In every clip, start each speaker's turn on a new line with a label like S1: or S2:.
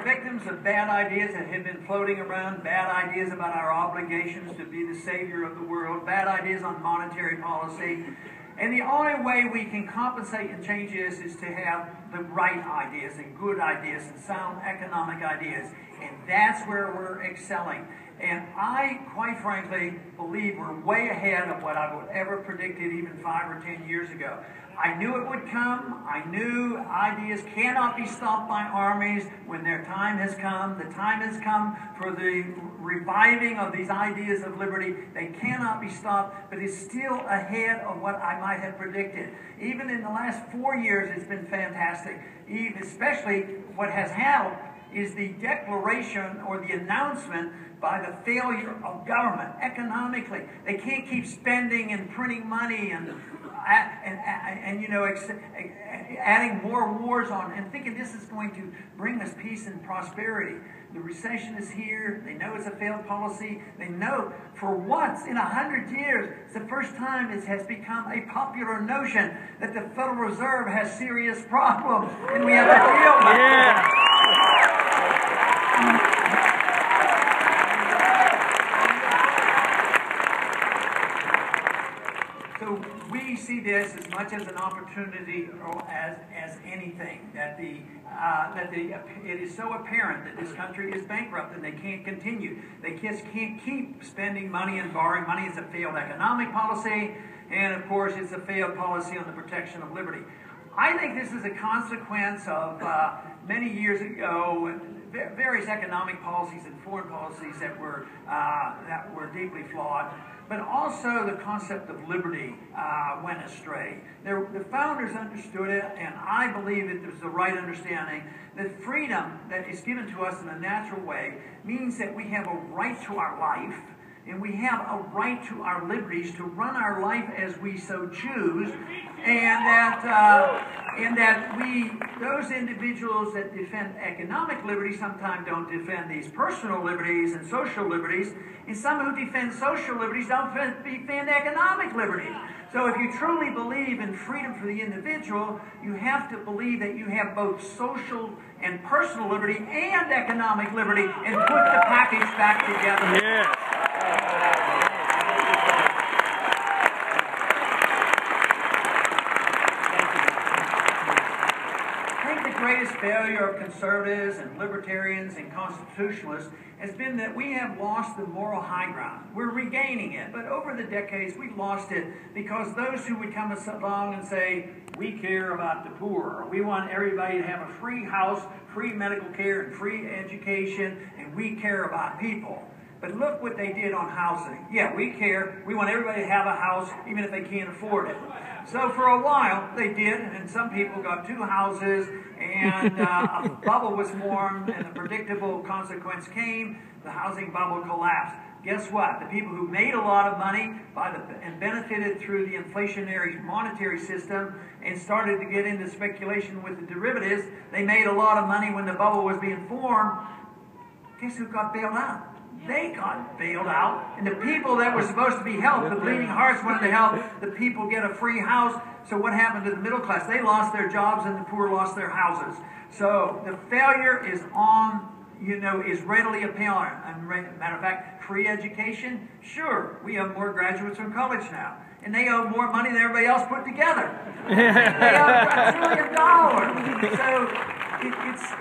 S1: victims of bad ideas that have been floating around, bad ideas about our obligations to be the savior of the world, bad ideas on monetary policy. And the only way we can compensate and change this is to have the right ideas and good ideas and sound economic ideas. And that's where we're excelling. And I, quite frankly, believe we're way ahead of what I would ever predicted even 5 or 10 years ago. I knew it would come. I knew ideas cannot be stopped by armies when their time has come. The time has come for the reviving of these ideas of liberty. They cannot be stopped, but it's still ahead of what I might have predicted. Even in the last 4 years, it's been fantastic. Especially what has happened is the declaration or the announcement by the failure of government economically. They can't keep spending and printing money and you know, adding more wars on and thinking this is going to bring us peace and prosperity. The recession is here. They know it's a failed policy. They know for once in 100 years, it's the first time it has become a popular notion that the Federal Reserve has serious problems and we have to deal with it. So we see this as much as an opportunity or as anything, that it is so apparent that this country is bankrupt and they can't continue. They just can't keep spending money and borrowing money. It's a failed economic policy, and of course it's a failed policy on the protection of liberty. I think this is a consequence of many years ago various economic policies and foreign policies that were deeply flawed. But also the concept of liberty went astray. The founders understood it, and I believe it was the right understanding, that freedom that is given to us in a natural way means that we have a right to our life, and we have a right to our liberties to run our life as we so choose, and that those individuals that defend economic liberty sometimes don't defend these personal liberties and social liberties, and some who defend social liberties don't defend economic liberties. So if you truly believe in freedom for the individual, you have to believe that you have both social and personal liberty and economic liberty and put the package back together.
S2: Yeah.
S1: Greatest failure of conservatives and libertarians and constitutionalists has been that we have lost the moral high ground. We're regaining it, but over the decades we lost it because those who would come along and say, we care about the poor, or we want everybody to have a free house, free medical care, and free education, and we care about people. But look what they did on housing. Yeah, we care. We want everybody to have a house, even if they can't afford it. So for a while, they did, and some people got 2 houses, and a bubble was formed, and the predictable consequence came. The housing bubble collapsed. Guess what? The people who made a lot of money and benefited through the inflationary monetary system and started to get into speculation with the derivatives, they made a lot of money when the bubble was being formed. Guess who got bailed out? They got bailed out, and the people that were supposed to be helped, the bleeding hearts wanted to help the people get a free house. So what happened to the middle class? They lost their jobs, and the poor lost their houses. So the failure is is readily apparent. And matter of fact, free education, sure, we have more graduates from college now, and they owe more money than everybody else put together. They owe $1 trillion. So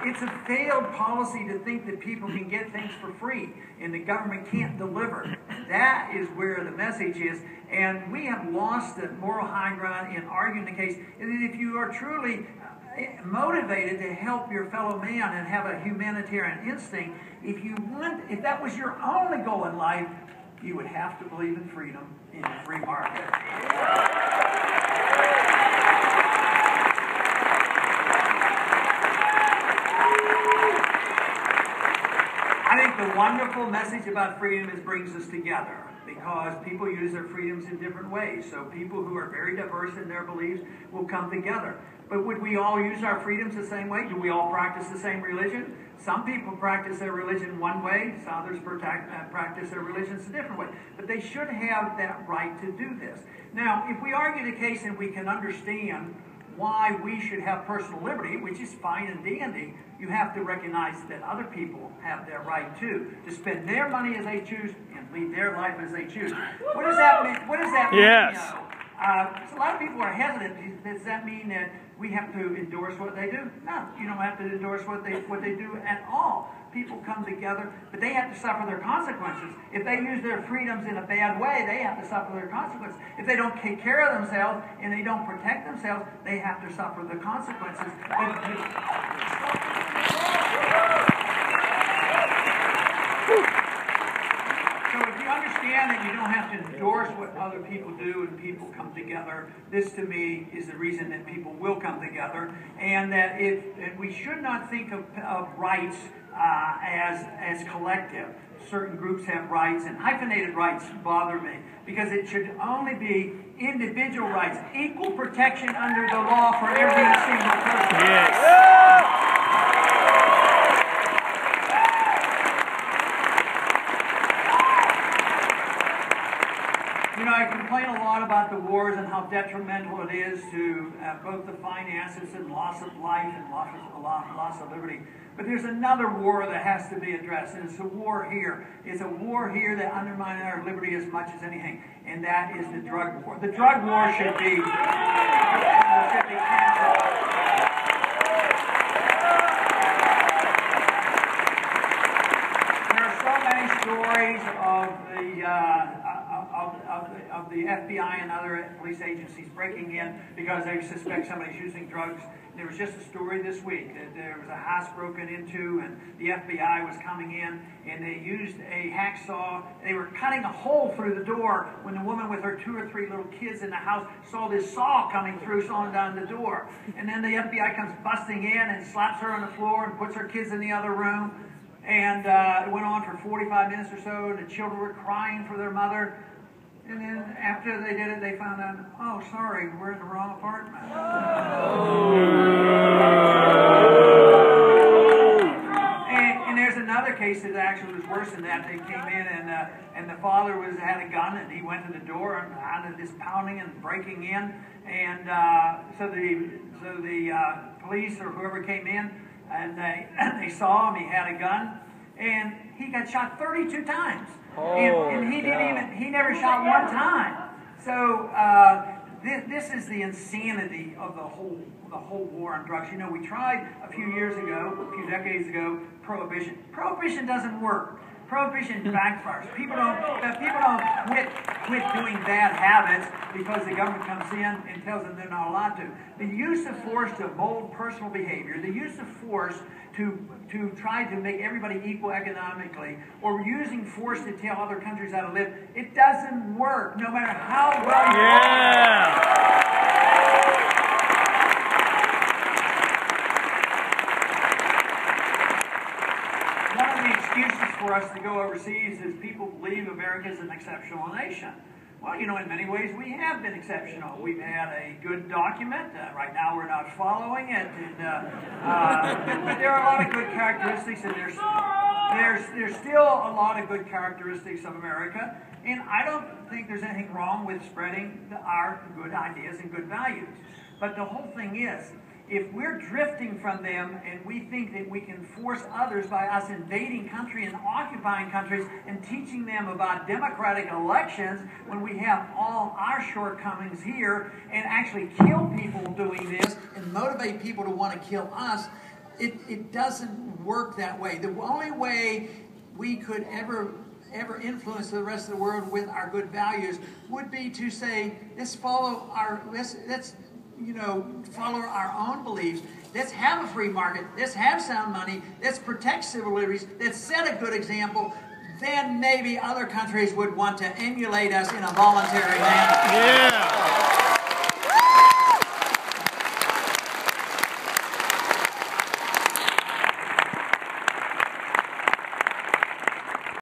S1: it's a failed policy to think that people can get things for free and the government can't deliver. That is where the message is, and we have lost the moral high ground in arguing the case. And if you are truly motivated to help your fellow man and have a humanitarian instinct, if that was your only goal in life, you would have to believe in freedom in the free market. I think the wonderful message about freedom is brings us together, because people use their freedoms in different ways. So people who are very diverse in their beliefs will come together. But would we all use our freedoms the same way? Do we all practice the same religion? Some people practice their religion one way, some others practice their religions a different way. But they should have that right to do this. Now, if we argue the case and we can understand why we should have personal liberty, which is fine and dandy, you have to recognize that other people have their right too, to spend their money as they choose and lead their life as they choose. What does that mean? What does that mean?
S2: Yes.
S1: So a lot of people are hesitant. Does that mean that we have to endorse what they do? No, you don't have to endorse what they do at all. People come together, but they have to suffer their consequences. If they use their freedoms in a bad way, they have to suffer their consequences. If they don't take care of themselves and they don't protect themselves, they have to suffer the consequences. So if you understand that you don't have to endorse what other people do and people come together, this to me is the reason that people will come together, and that we should not think of rights as collective. Certain groups have rights, and hyphenated rights bother me, because it should only be individual rights, equal protection under the law for every single person.
S2: Yes.
S1: You know, I complain a lot about the wars and how detrimental it is to both the finances and loss of life and loss of liberty. But there's another war that has to be addressed, and it's a war here. It's a war here that undermines our liberty as much as anything, and that is the drug war. The drug war should be canceled. There are so many stories of the FBI and other police agencies breaking in because they suspect somebody's using drugs. There was just a story this week that there was a house broken into and the FBI was coming in and they used a hacksaw. They were cutting a hole through the door when the woman with her 2 or 3 little kids in the house saw this saw coming through, sawing down the door. And then the FBI comes busting in and slaps her on the floor and puts her kids in the other room. And it went on for 45 minutes or so, and the children were crying for their mother. And then after they did it, they found out, oh, sorry, we're in the wrong apartment. And there's another case that actually was worse than that. They came in, and the father had a gun, and he went to the door and out of this pounding and breaking in. And so the police or whoever came in, and they saw him. He had a gun, and he got shot 32 times. And he never shot one time. So this is the insanity of the whole war on drugs. You know, we tried a few decades ago, prohibition. Prohibition doesn't work. Prohibition backfires. People don't quit doing bad habits because the government comes in and tells them they're not allowed to. The use of force to mold personal behavior, the use of force to try to make everybody equal economically, or using force to tell other countries how to live, it doesn't work, no matter how well you One of the excuses for us to go overseas is people believe America is an exceptional nation. Well, you know, in many ways we have been exceptional. We've had a good document. Right now we're not following it. But there are a lot of good characteristics, and there's still a lot of good characteristics of America. And I don't think there's anything wrong with spreading our good ideas and good values. But the whole thing is, if we're drifting from them and we think that we can force others by us invading country and occupying countries and teaching them about democratic elections when we have all our shortcomings here and actually kill people doing this and motivate people to want to kill us, it doesn't work that way. The only way we could ever influence the rest of the world with our good values would be to say, let's follow our own beliefs. Let's have a free market. Let's have sound money. Let's protect civil liberties. Let's set a good example. Then maybe other countries would want to emulate us in a voluntary manner.
S2: Yeah.